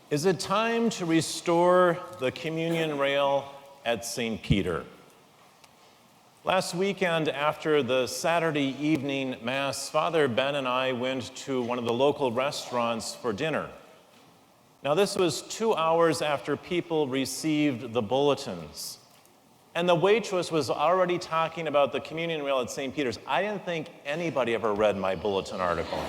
Is it time to restore the communion rail at St. Peter? Last weekend, after the Saturday evening Mass, Father Ben and I went to one of the local restaurants for dinner. Now, this was 2 hours after people received the bulletins. And the waitress was already talking about the communion rail at St. Peter's. I didn't think anybody ever read my bulletin article.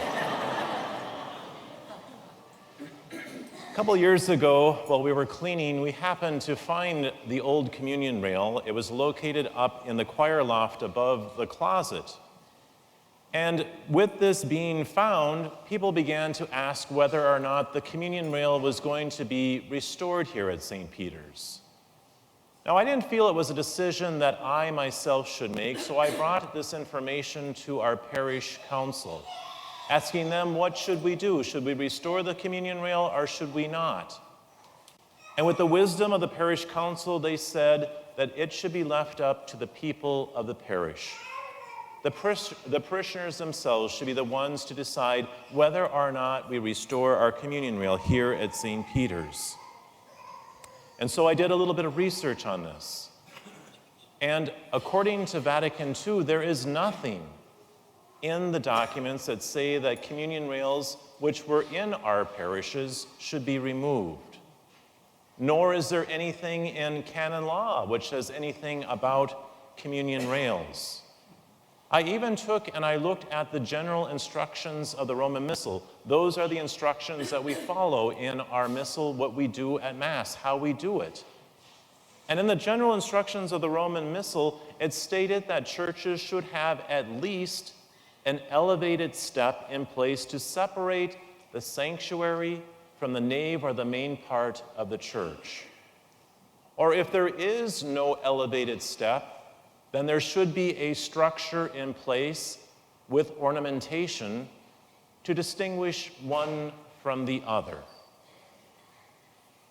A couple years ago, while we were cleaning, we happened to find the old communion rail. It was located up in the choir loft above the closet. And with this being found, people began to ask whether or not the communion rail was going to be restored here at St. Peter's. Now, I didn't feel it was a decision that I myself should make, so I brought this information to our parish council, asking them, what should we do? Should we restore the communion rail or should we not? And with the wisdom of the parish council, they said that it should be left up to the people of the parish. The parishioners themselves should be the ones to decide whether or not we restore our communion rail here at St. Peter's. And so I did a little bit of research on this. And according to Vatican II, there is nothing in the documents that say that communion rails which were in our parishes should be removed. Nor is there anything in canon law which says anything about communion rails. I even took and I looked at the general instructions of the Roman Missal. Those are the instructions that we follow in our Missal, what we do at Mass, how we do it. And in the general instructions of the Roman Missal, it stated that churches should have at least an elevated step in place to separate the sanctuary from the nave or the main part of the church. Or if there is no elevated step, then there should be a structure in place with ornamentation to distinguish one from the other.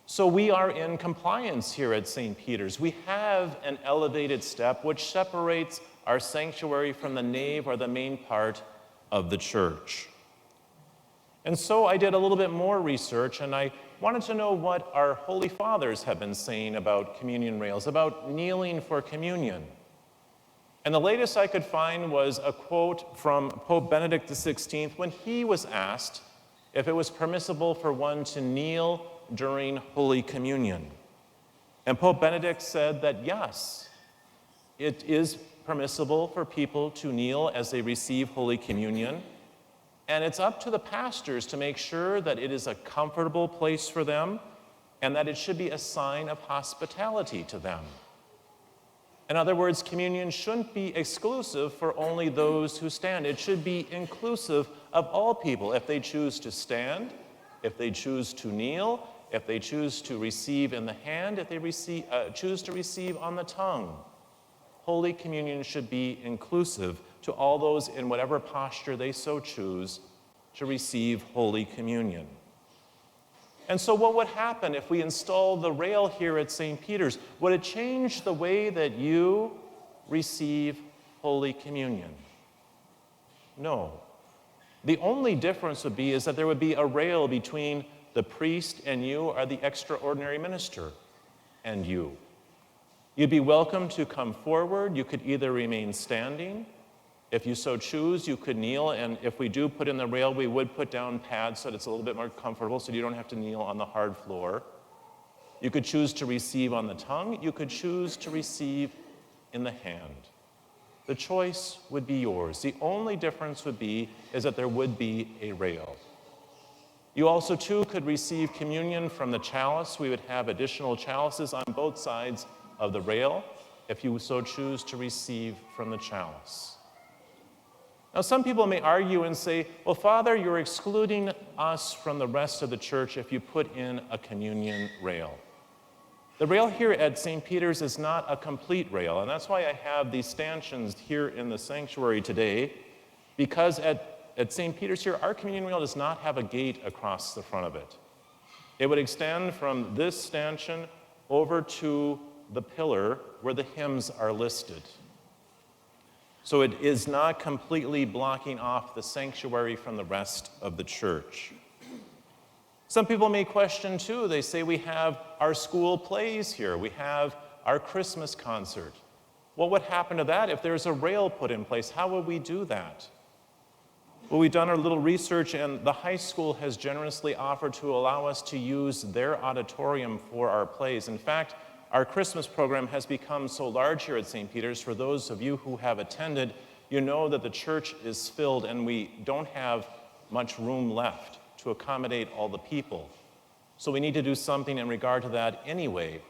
So we are in compliance here at St. Peter's. We have an elevated step which separates our sanctuary from the nave or the main part of the church. And so I did a little bit more research, and I wanted to know what our Holy Fathers have been saying about communion rails, about kneeling for communion. And the latest I could find was a quote from Pope Benedict XVI when he was asked if it was permissible for one to kneel during Holy Communion. And Pope Benedict said that yes, it is permissible for people to kneel as they receive Holy Communion, and it's up to the pastors to make sure that it is a comfortable place for them and that it should be a sign of hospitality to them. In other words, communion shouldn't be exclusive for only those who stand. It should be inclusive of all people. If they choose to stand, if they choose to kneel, if they choose to receive in the hand, if they choose to receive on the tongue. Holy Communion should be inclusive to all those in whatever posture they so choose to receive Holy Communion. And so what would happen if we installed the rail here at St. Peter's? Would it change the way that you receive Holy Communion? No. The only difference would be is that there would be a rail between the priest and you, or the extraordinary minister and you. You'd be welcome to come forward. You could either remain standing. If you so choose, you could kneel, and if we do put in the rail, we would put down pads so that it's a little bit more comfortable so you don't have to kneel on the hard floor. You could choose to receive on the tongue. You could choose to receive in the hand. The choice would be yours. The only difference would be is that there would be a rail. You also, too, could receive communion from the chalice. We would have additional chalices on both sides of the rail if you so choose to receive from the chalice. Now, some people may argue and say, well, Father, you're excluding us from the rest of the church if you put in a communion rail. The rail here at St. Peter's is not a complete rail, and that's why I have these stanchions here in the sanctuary today, because at St. Peter's here, our communion rail does not have a gate across the front of it. It would extend from this stanchion over to the pillar where the hymns are listed. So it is not completely blocking off the sanctuary from the rest of the church. Some people may question too. They say we have our school plays here. We have our Christmas concert. What would happen to that if there's a rail put in place? How would we do that? Well, we've done our little research, and the high school has generously offered to allow us to use their auditorium for our plays. In fact, our Christmas program has become so large here at St. Peter's. For those of you who have attended, you know that the church is filled and we don't have much room left to accommodate all the people. So we need to do something in regard to that anyway.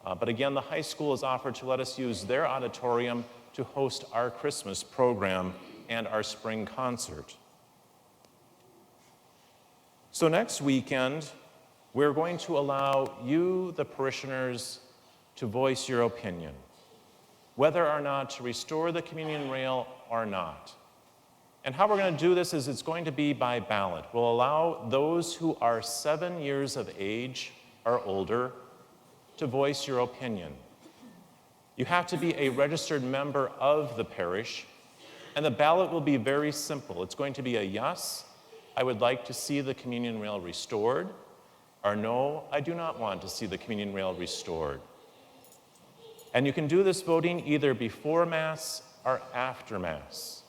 But again, the high school has offered to let us use their auditorium to host our Christmas program and our spring concert. So next weekend, we're going to allow you, the parishioners, to voice your opinion, whether or not to restore the communion rail or not. And how we're going to do this is it's going to be by ballot. We'll allow those who are 7 years of age or older to voice your opinion. You have to be a registered member of the parish, and the ballot will be very simple. It's going to be a yes, I would like to see the communion rail restored, or no, I do not want to see the communion rail restored. And you can do this voting either before Mass or after Mass.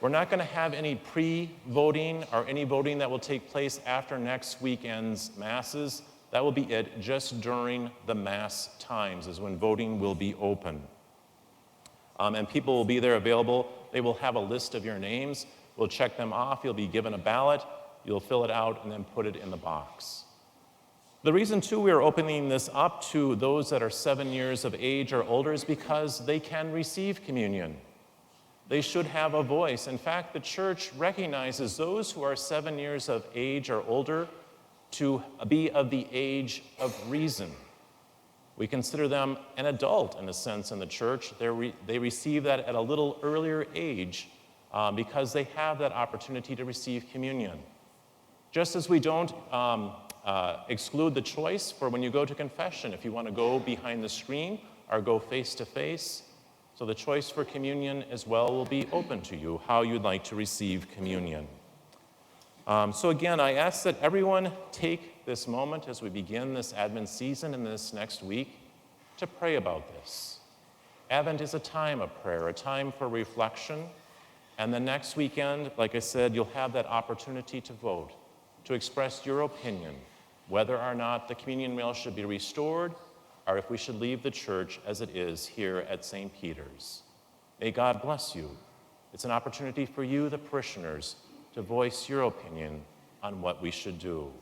We're not going to have any pre-voting or any voting that will take place after next weekend's Masses. That will be it. Just during the Mass times is when voting will be open. And people will be there available. They will have a list of your names. We'll check them off. You'll be given a ballot. You'll fill it out and then put it in the box. The reason, too, we are opening this up to those that are 7 years of age or older is because they can receive communion. They should have a voice. In fact, the church recognizes those who are 7 years of age or older to be of the age of reason. We consider them an adult, in a sense, in the church. They receive that at a little earlier age because they have that opportunity to receive communion. Just as we don't exclude the choice for when you go to confession, if you want to go behind the screen or go face to face. So the choice for communion as well will be open to you, how you'd like to receive communion. So again, I ask that everyone take this moment as we begin this Advent season and this next week to pray about this. Advent is a time of prayer, a time for reflection. And the next weekend, like I said, you'll have that opportunity to vote, to express your opinion, whether or not the communion rail should be restored or if we should leave the church as it is here at St. Peter's. May God bless you. It's an opportunity for you, the parishioners, to voice your opinion on what we should do.